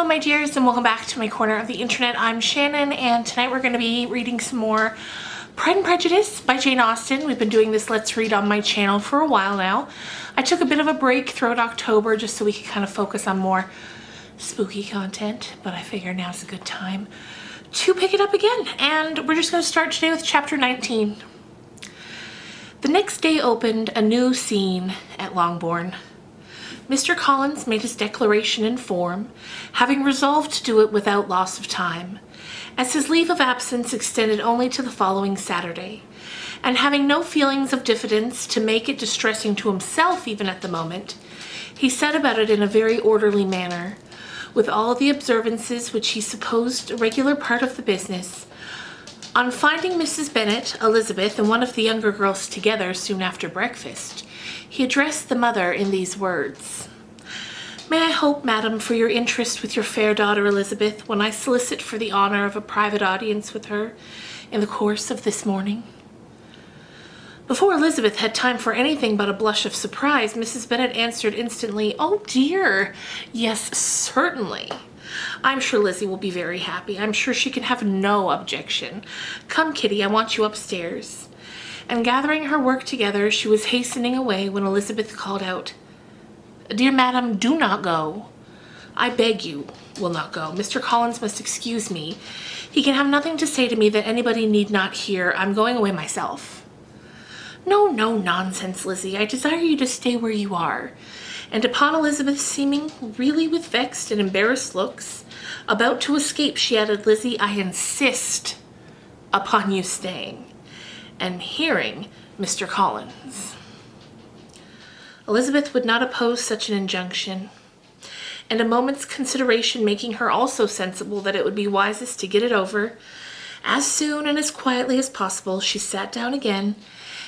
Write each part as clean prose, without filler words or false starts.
my dears, and welcome back to my corner of the internet. I'm Shannon, and tonight we're going to be reading some more Pride and Prejudice by Jane Austen. We've been doing this Let's Read on my channel for a while now. I took a bit of a break throughout October just so we could kind of focus on more spooky content, but I figure now's a good time to pick it up again. And we're just going to start today with chapter 19. The next day opened a new scene at Longbourn. Mr. Collins made his declaration in form, having resolved to do it without loss of time, as his leave of absence extended only to the following Saturday, and having no feelings of diffidence to make it distressing to himself even at the moment, he set about it in a very orderly manner, with all the observances which he supposed a regular part of the business. On finding Mrs. Bennet, Elizabeth, and one of the younger girls together soon after breakfast, he addressed the mother in these words: "May I hope, madam, for your interest with your fair daughter Elizabeth, when I solicit for the honor of a private audience with her in the course of this morning?" Before Elizabeth had time for anything but a blush of surprise, Mrs. Bennet answered instantly, "Oh dear, yes, certainly. I'm sure Lizzie will be very happy. I'm sure she can have no objection. Come, Kitty, I want you upstairs." And gathering her work together, she was hastening away when Elizabeth called out, "Dear madam, do not go. I beg you will not go. Mr. Collins must excuse me. He can have nothing to say to me that anybody need not hear. I'm going away myself." "No, no, nonsense, Lizzie. I desire you to stay where you are." And upon Elizabeth seeming really with vexed and embarrassed looks, about to escape, she added, "Lizzie, I insist upon you staying and hearing Mr. Collins." Elizabeth would not oppose such an injunction, and a moment's consideration making her also sensible that it would be wisest to get it over, as soon and as quietly as possible, she sat down again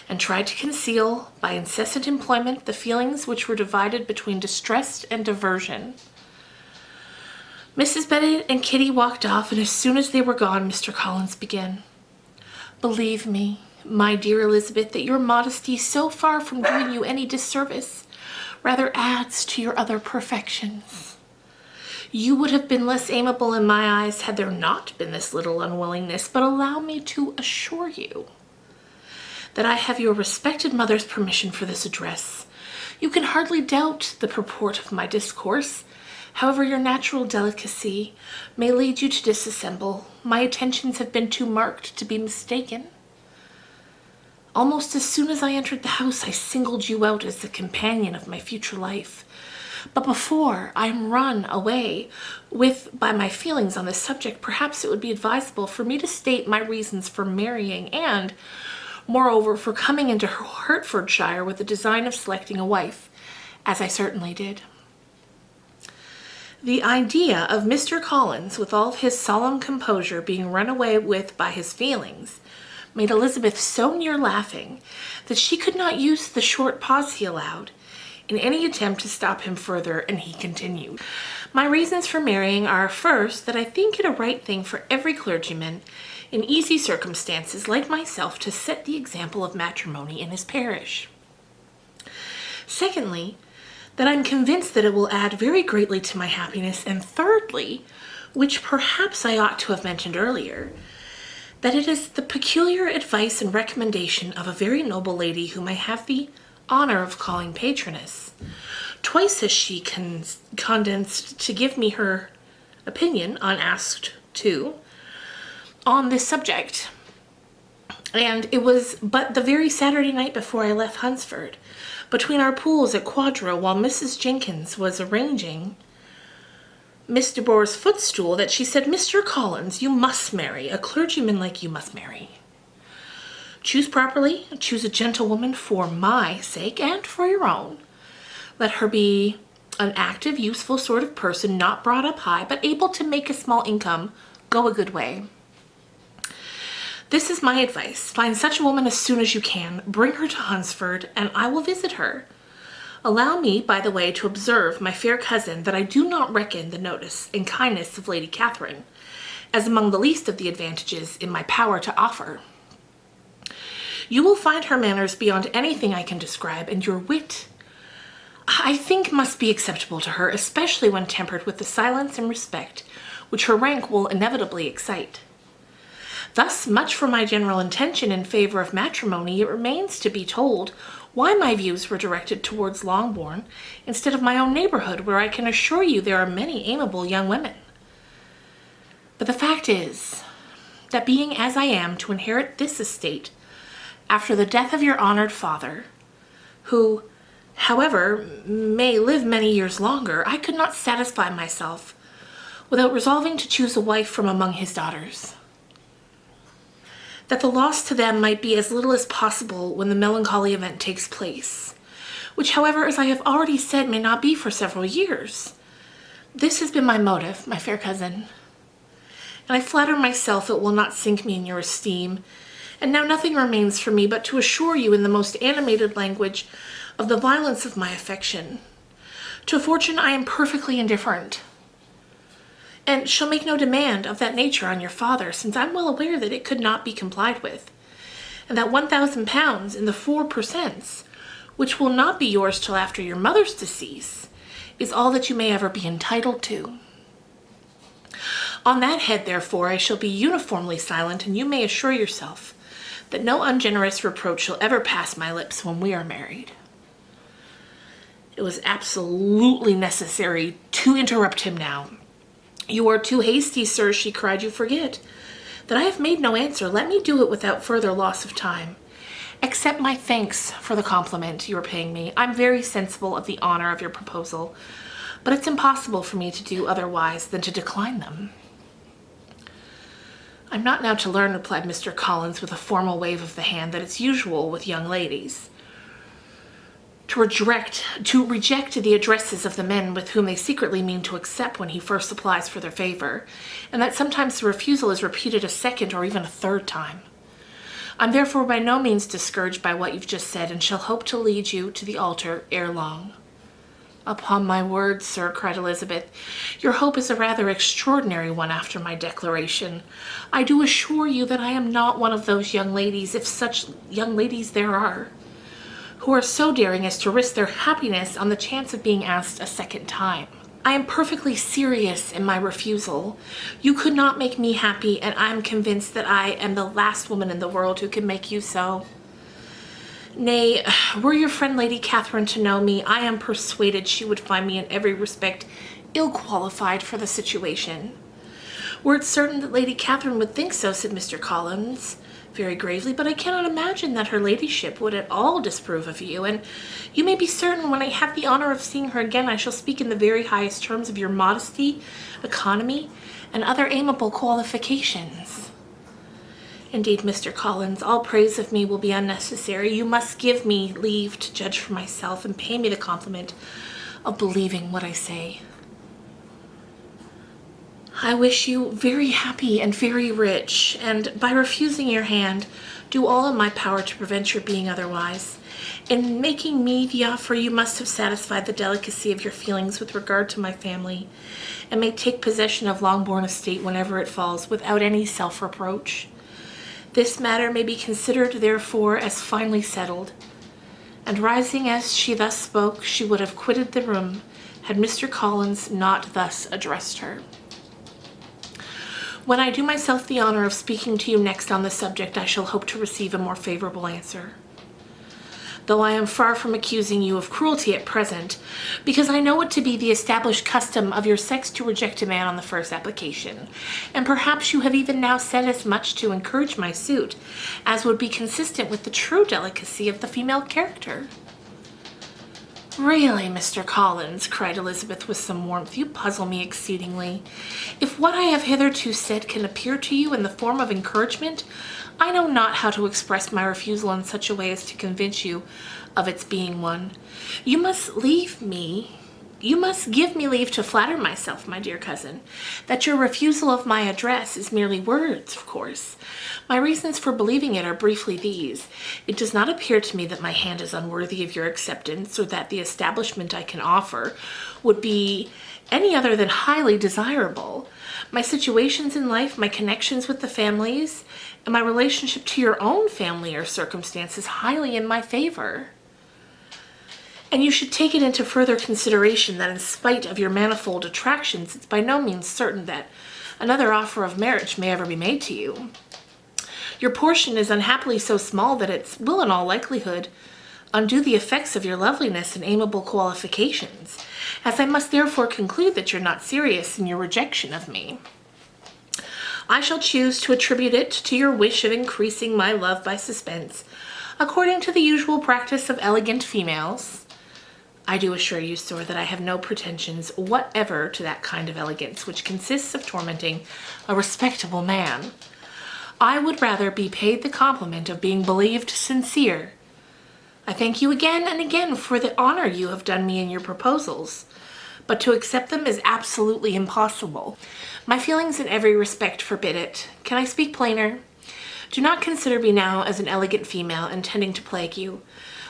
and tried to conceal, by incessant employment, the feelings which were divided between distress and diversion. Mrs. Bennet and Kitty walked off, and as soon as they were gone, Mr. Collins began: "Believe me, my dear Elizabeth, that your modesty, so far from doing you any disservice, rather adds to your other perfections. You would have been less amiable in my eyes had there not been this little unwillingness, but allow me to assure you that I have your respected mother's permission for this address. You can hardly doubt the purport of my discourse. However your natural delicacy may lead you to dissemble, my attentions have been too marked to be mistaken. Almost as soon as I entered the house, I singled you out as the companion of my future life. But before I am run away by my feelings on this subject, perhaps it would be advisable for me to state my reasons for marrying and, moreover, for coming into Hertfordshire with the design of selecting a wife, as I certainly did." The idea of Mr. Collins, with all his solemn composure, being run away with by his feelings, made Elizabeth so near laughing that she could not use the short pause he allowed in any attempt to stop him further, and he continued: "My reasons for marrying are, first, that I think it a right thing for every clergyman in easy circumstances like myself to set the example of matrimony in his parish. Secondly, that I'm convinced that it will add very greatly to my happiness. And thirdly, which perhaps I ought to have mentioned earlier, that it is the peculiar advice and recommendation of a very noble lady whom I have the honor of calling patroness. Twice has she condescended to give me her opinion, unasked too, on this subject. And it was but the very Saturday night before I left Hunsford, between our pools at Quadro, while Mrs. Jenkins was arranging Miss de Bourgh's footstool, that she said, 'Mr. Collins, you must marry. A clergyman like you must marry. Choose properly, choose a gentlewoman for my sake and for your own. Let her be an active, useful sort of person, not brought up high, but able to make a small income go a good way. This is my advice. Find such a woman as soon as you can. Bring her to Hunsford, and I will visit her. Allow me, by the way, to observe, my fair cousin, that I do not reckon the notice and kindness of Lady Catherine as among the least of the advantages in my power to offer. You will find her manners beyond anything I can describe, and your wit I think must be acceptable to her, especially when tempered with the silence and respect which her rank will inevitably excite. Thus much for my general intention in favor of matrimony. It remains to be told why my views were directed towards Longbourn instead of my own neighborhood, where I can assure you there are many amiable young women. But the fact is that being as I am to inherit this estate after the death of your honored father, who, however, may live many years longer, I could not satisfy myself without resolving to choose a wife from among his daughters, that the loss to them might be as little as possible when the melancholy event takes place, which, however, as I have already said, may not be for several years. This has been my motive, my fair cousin, and I flatter myself it will not sink me in your esteem. And now nothing remains for me but to assure you in the most animated language of the violence of my affection. To fortune I am perfectly indifferent, and shall make no demand of that nature on your father, since I'm well aware that it could not be complied with, and that £1,000 in the 4%, which will not be yours till after your mother's decease, is all that you may ever be entitled to. On that head, therefore, I shall be uniformly silent, and you may assure yourself that no ungenerous reproach shall ever pass my lips when we are married. It was absolutely necessary to interrupt him now. You are too hasty, sir, she cried. You forget that I have made no answer. Let me do it without further loss of time. Accept my thanks for the compliment you are paying me. I'm very sensible of the honor of your proposal, but it's impossible for me to do otherwise than to decline them. I'm not now to learn, replied Mr. Collins with a formal wave of the hand, that it's usual with young ladies to reject the addresses of the men with whom they secretly mean to accept when he first applies for their favor, and that sometimes the refusal is repeated a second or even a third time. I'm therefore by no means discouraged by what you've just said, and shall hope to lead you to the altar ere long. Upon my word, sir, cried Elizabeth, your hope is a rather extraordinary one after my declaration. I do assure you that I am not one of those young ladies, if such young ladies there are, who are so daring as to risk their happiness on the chance of being asked a second time. I am perfectly serious in my refusal. You could not make me happy, and I am convinced that I am the last woman in the world who can make you so. Nay, were your friend Lady Catherine to know me, I am persuaded she would find me in every respect ill qualified for the situation. Were it certain that Lady Catherine would think so, said Mr. Collins very gravely, but I cannot imagine that her ladyship would at all disapprove of you, and you may be certain when I have the honor of seeing her again, I shall speak in the very highest terms of your modesty, economy, and other amiable qualifications. Indeed, Mr. Collins, all praise of me will be unnecessary. You must give me leave to judge for myself and pay me the compliment of believing what I say. I wish you very happy and very rich, and by refusing your hand, do all in my power to prevent your being otherwise. In making me the offer, you must have satisfied the delicacy of your feelings with regard to my family, and may take possession of Longbourn estate whenever it falls, without any self-reproach. This matter may be considered, therefore, as finally settled. And rising as she thus spoke, she would have quitted the room, had Mr. Collins not thus addressed her. When I do myself the honor of speaking to you next on the subject, I shall hope to receive a more favorable answer. Though I am far from accusing you of cruelty at present, because I know it to be the established custom of your sex to reject a man on the first application, and perhaps you have even now said as much to encourage my suit as would be consistent with the true delicacy of the female character. Really, Mr. Collins, cried Elizabeth with some warmth, you puzzle me exceedingly. If what I have hitherto said can appear to you in the form of encouragement, I know not how to express my refusal in such a way as to convince you of its being one. You must give me leave to flatter myself, my dear cousin, that your refusal of my address is merely words, of course. My reasons for believing it are briefly these. It does not appear to me that my hand is unworthy of your acceptance, or that the establishment I can offer would be any other than highly desirable. My situations in life, my connections with the families, and my relationship to your own family or circumstances highly in my favor. And you should take it into further consideration that in spite of your manifold attractions, it's by no means certain that another offer of marriage may ever be made to you. Your portion is unhappily so small that it will in all likelihood undo the effects of your loveliness and amiable qualifications, as I must therefore conclude that you're not serious in your rejection of me. I shall choose to attribute it to your wish of increasing my love by suspense, according to the usual practice of elegant females. I do assure you, sir, that I have no pretensions whatever to that kind of elegance which consists of tormenting a respectable man. I would rather be paid the compliment of being believed sincere. I thank you again and again for the honor you have done me in your proposals, but to accept them is absolutely impossible. My feelings in every respect forbid it. Can I speak plainer? Do not consider me now as an elegant female intending to plague you,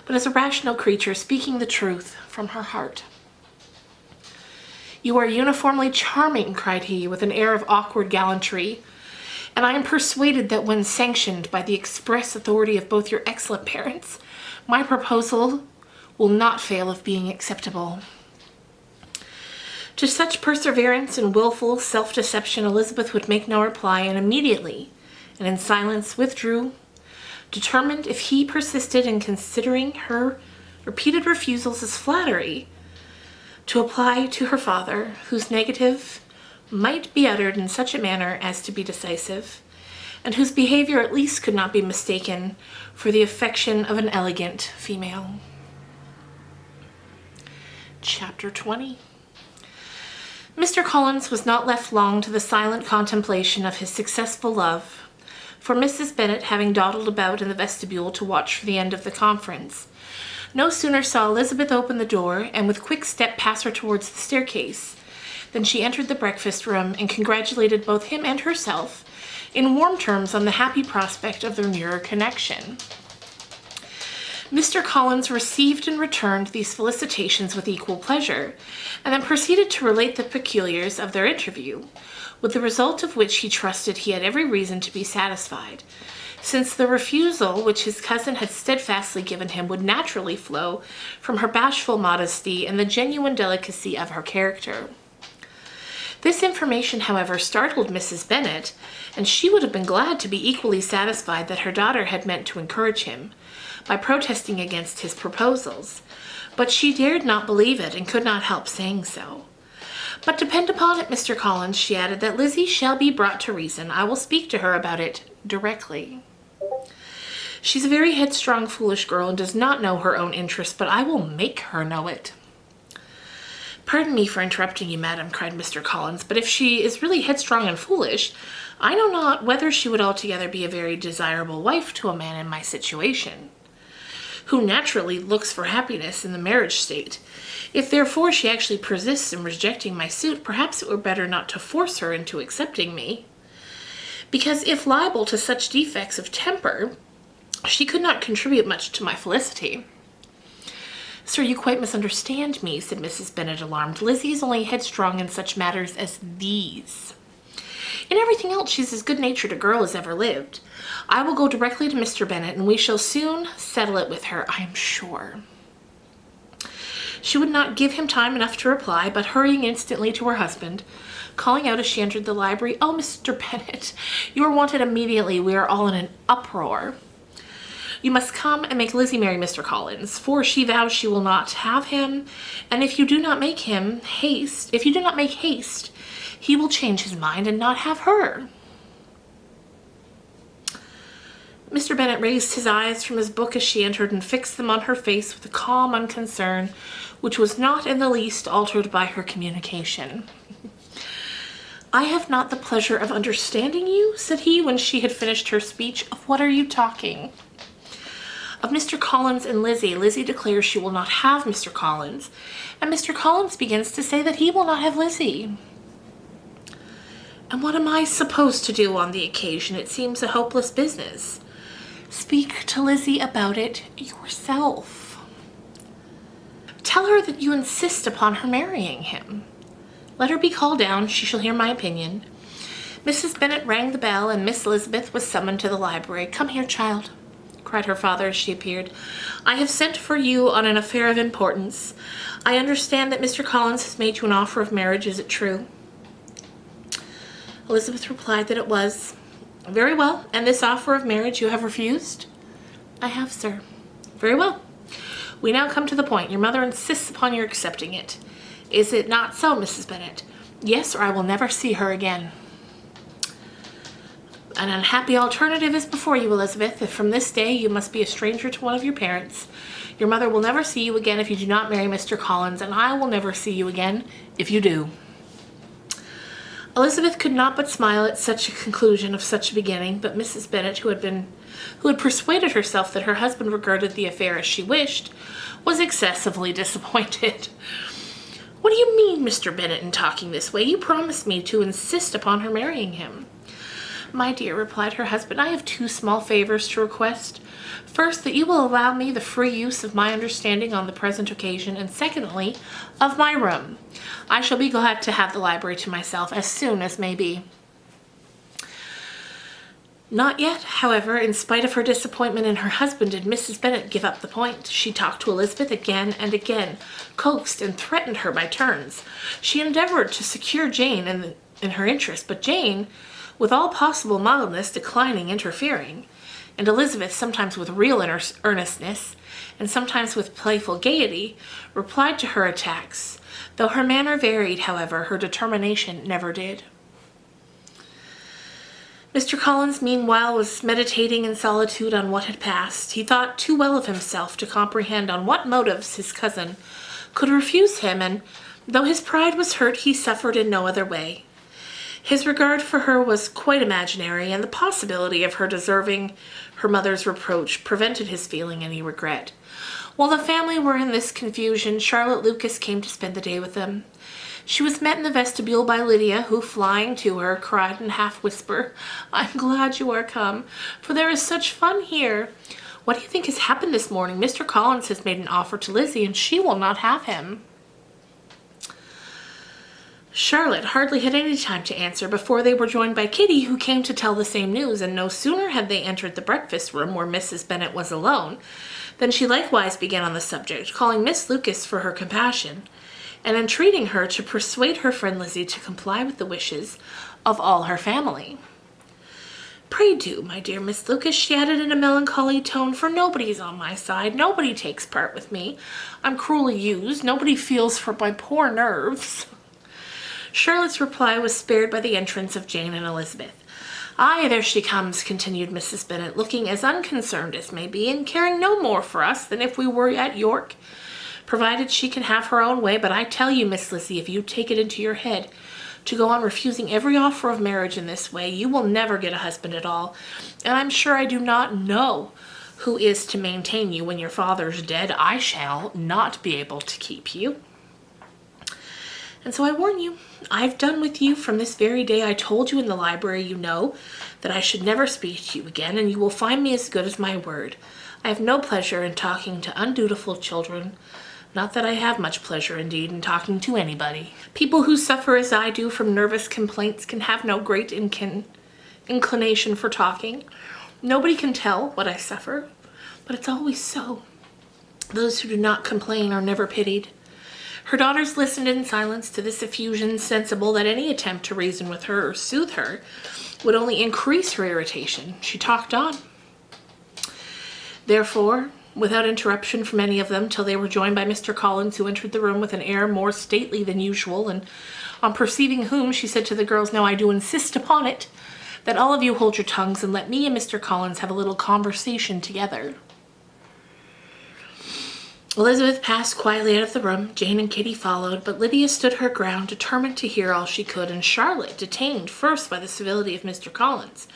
but as a rational creature speaking the truth from her heart. You are uniformly charming, cried he, with an air of awkward gallantry, and I am persuaded that when sanctioned by the express authority of both your excellent parents, my proposal will not fail of being acceptable. To such perseverance and willful self-deception Elizabeth would make no reply, and immediately, and in silence, withdrew, determined, if he persisted in considering her repeated refusals as flattery, to apply to her father, whose negative might be uttered in such a manner as to be decisive, and whose behavior at least could not be mistaken for the affection of an elegant female. Chapter 20. Mr. Collins was not left long to the silent contemplation of his successful love, for Mrs. Bennet, having dawdled about in the vestibule to watch for the end of the conference, no sooner saw Elizabeth open the door and with quick step pass her towards the staircase than she entered the breakfast room and congratulated both him and herself in warm terms on the happy prospect of their nearer connection. Mr. Collins received and returned these felicitations with equal pleasure, and then proceeded to relate the particulars of their interview, with the result of which he trusted he had every reason to be satisfied, since the refusal which his cousin had steadfastly given him would naturally flow from her bashful modesty and the genuine delicacy of her character. This information, however, startled Mrs. Bennet, and she would have been glad to be equally satisfied that her daughter had meant to encourage him, by protesting against his proposals, but she dared not believe it and could not help saying so. But depend upon it, Mr. Collins, she added, that Lizzie shall be brought to reason. I will speak to her about it directly. She's a very headstrong, foolish girl and does not know her own interest, but I will make her know it. Pardon me for interrupting you, madam, cried Mr. Collins, but if she is really headstrong and foolish, I know not whether she would altogether be a very desirable wife to a man in my situation, who naturally looks for happiness in the marriage state. If therefore she actually persists in rejecting my suit, perhaps it were better not to force her into accepting me, because if liable to such defects of temper, she could not contribute much to my felicity. Sir, you quite misunderstand me, said Mrs. Bennet, alarmed. Lizzie is only headstrong in such matters as these. In everything else, she's as good-natured a girl as ever lived. I will go directly to Mr. Bennet, and we shall soon settle it with her, I am sure. She would not give him time enough to reply, but hurrying instantly to her husband, calling out as she entered the library, "Oh, Mr. Bennet, you are wanted immediately. We are all in an uproar. You must come and make Lizzie marry Mr. Collins, for she vows she will not have him, and if you do not make haste, he will change his mind and not have her." Mr. Bennet raised his eyes from his book as she entered and fixed them on her face with a calm unconcern which was not in the least altered by her communication. "I have not the pleasure of understanding you," said he, when she had finished her speech. "Of what are you talking?" "Of Mr. Collins and Lizzie. Lizzie declares she will not have Mr. Collins, and Mr. Collins begins to say that he will not have Lizzie." "And what am I supposed to do on the occasion? It seems a hopeless business." "Speak to Lizzie about it yourself. Tell her that you insist upon her marrying him. Let her be called down. She shall hear my opinion." Mrs. Bennet rang the bell, and Miss Elizabeth was summoned to the library. "Come here, child," cried her father as she appeared. "I have sent for you on an affair of importance. I understand that Mr. Collins has made you an offer of marriage. Is it true?" Elizabeth replied that it was. "Very well. And this offer of marriage you have refused?" "I have, sir." "Very well. We now come to the point. Your mother insists upon your accepting it. Is it not so, Mrs. Bennet?" "Yes, or I will never see her again." "An unhappy alternative is before you, Elizabeth. If from this day you must be a stranger to one of your parents. Your mother will never see you again if you do not marry Mr. Collins, and I will never see you again if you do." Elizabeth could not but smile at such a conclusion of such a beginning, but Mrs. Bennet, who had persuaded herself that her husband regarded the affair as she wished, was excessively disappointed. "What do you mean, Mr. Bennet, in talking this way? You promised me to insist upon her marrying him." "My dear," replied her husband, "I have two small favors to request. First, that you will allow me the free use of my understanding on the present occasion, and secondly, of my room. I shall be glad to have the library to myself as soon as may be." Not yet, however, in spite of her disappointment in her husband, did Mrs. Bennet give up the point. She talked to Elizabeth again and again, coaxed and threatened her by turns. She endeavored to secure Jane in her interest, but Jane, with all possible mildness, declining interfering, and Elizabeth, sometimes with real earnestness, and sometimes with playful gaiety, replied to her attacks. Though her manner varied, however, her determination never did. Mr. Collins, meanwhile, was meditating in solitude on what had passed. He thought too well of himself to comprehend on what motives his cousin could refuse him, and though his pride was hurt, he suffered in no other way. His regard for her was quite imaginary, and the possibility of her deserving her mother's reproach prevented his feeling any regret. While the family were in this confusion, Charlotte Lucas came to spend the day with them. She was met in the vestibule by Lydia, who, flying to her, cried in a half-whisper, "I'm glad you are come, for there is such fun here. What do you think has happened this morning? Mr. Collins has made an offer to Lizzie, and she will not have him." Charlotte hardly had any time to answer before they were joined by Kitty, who came to tell the same news, and no sooner had they entered the breakfast room where Mrs. Bennet was alone than she likewise began on the subject, calling Miss Lucas for her compassion, and entreating her to persuade her friend Lizzie to comply with the wishes of all her family. "Pray do, my dear Miss Lucas," she added in a melancholy tone, "for nobody is on my side. Nobody takes part with me. I'm cruelly used. Nobody feels for my poor nerves." Charlotte's reply was spared by the entrance of Jane and Elizabeth. "Aye, there she comes," continued Mrs. Bennet, looking as unconcerned as may be, and caring no more for us than if we were at York, provided she can have her own way. But I tell you, Miss Lizzie, if you take it into your head to go on refusing every offer of marriage in this way, you will never get a husband at all, and I'm sure I do not know who is to maintain you when your father's dead. I shall not be able to keep you. And so I warn you, I've done with you from this very day. I told you in the library, you know, that I should never speak to you again, and you will find me as good as my word. I have no pleasure in talking to undutiful children. Not that I have much pleasure, indeed, in talking to anybody. People who suffer as I do from nervous complaints can have no great inclination for talking. Nobody can tell what I suffer, but it's always so. Those who do not complain are never pitied. Her daughters listened in silence to this effusion, sensible that any attempt to reason with her or soothe her would only increase her irritation. She talked on, therefore, without interruption from any of them, till they were joined by Mr. Collins, who entered the room with an air more stately than usual, and on perceiving whom, she said to the girls, "Now I do insist upon it, that all of you hold your tongues, and let me and Mr. Collins have a little conversation together." Elizabeth passed quietly out of the room. Jane and Kitty followed, but Lydia stood her ground, determined to hear all she could, and Charlotte detained first by the civility of Mr. Collins,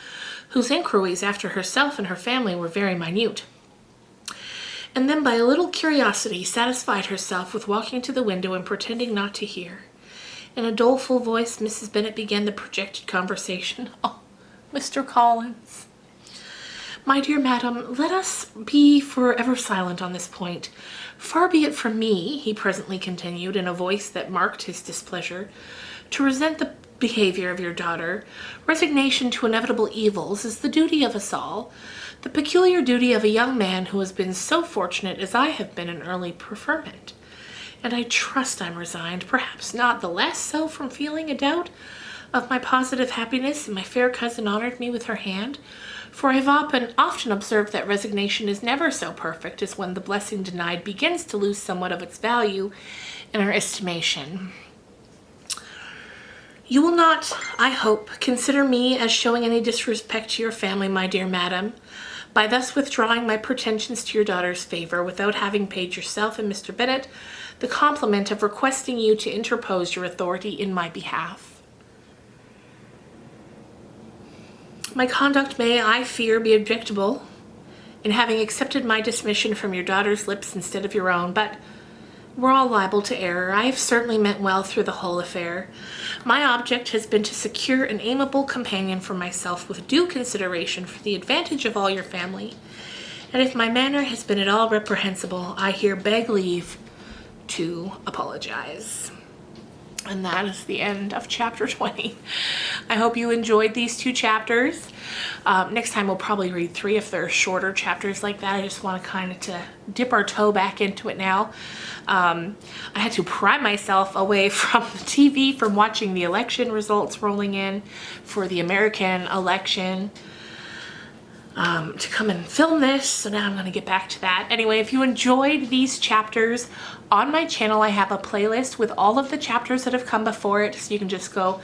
whose inquiries after herself and her family were very minute, and then by a little curiosity satisfied herself with walking to the window and pretending not to hear. In a doleful voice, Mrs. Bennet began the projected conversation. "Oh, Mr. Collins, my dear madam, let us be forever silent on this point. Far be it from me," he presently continued, in a voice that marked his displeasure, "to resent the behavior of your daughter. Resignation to inevitable evils is the duty of us all. the peculiar duty of a young man who has been so fortunate as I have been in early preferment. And I trust I'm resigned, perhaps not the less so from feeling a doubt of my positive happiness, and my fair cousin honored me with her hand, for I have often observed that resignation is never so perfect as when the blessing denied begins to lose somewhat of its value in our estimation. You will not, I hope, consider me as showing any disrespect to your family, my dear madam, by thus withdrawing my pretensions to your daughter's favor without having paid yourself and Mr. Bennet the compliment of requesting you to interpose your authority in my behalf. My conduct may, I fear, be objectable in having accepted my dismission from your daughter's lips instead of your own, but we're all liable to error. I have certainly meant well through the whole affair. My object has been to secure an amiable companion for myself with due consideration for the advantage of all your family, and if my manner has been at all reprehensible, I here beg leave to apologize. And that is the end of chapter 20. I hope you enjoyed these 2 chapters. Next time we'll probably read 3 if they're shorter chapters like that. I just want to kind of to dip our toe back into it now. I had to pry myself away from the TV from watching the election results rolling in for the American election. To come and film this, so now I'm going to get back to that. Anyway, if you enjoyed these chapters, on my channel I have a playlist with all of the chapters that have come before it, so you can just go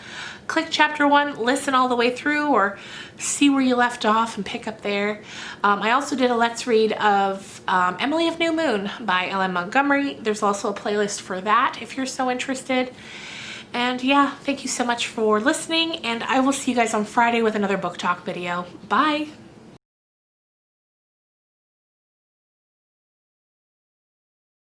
click chapter 1, listen all the way through, or see where you left off and pick up there. I also did a Let's Read of Emily of New Moon by L.M. Montgomery. There's also a playlist for that if you're so interested. And yeah, thank you so much for listening, and I will see you guys on Friday with another book talk video. Bye!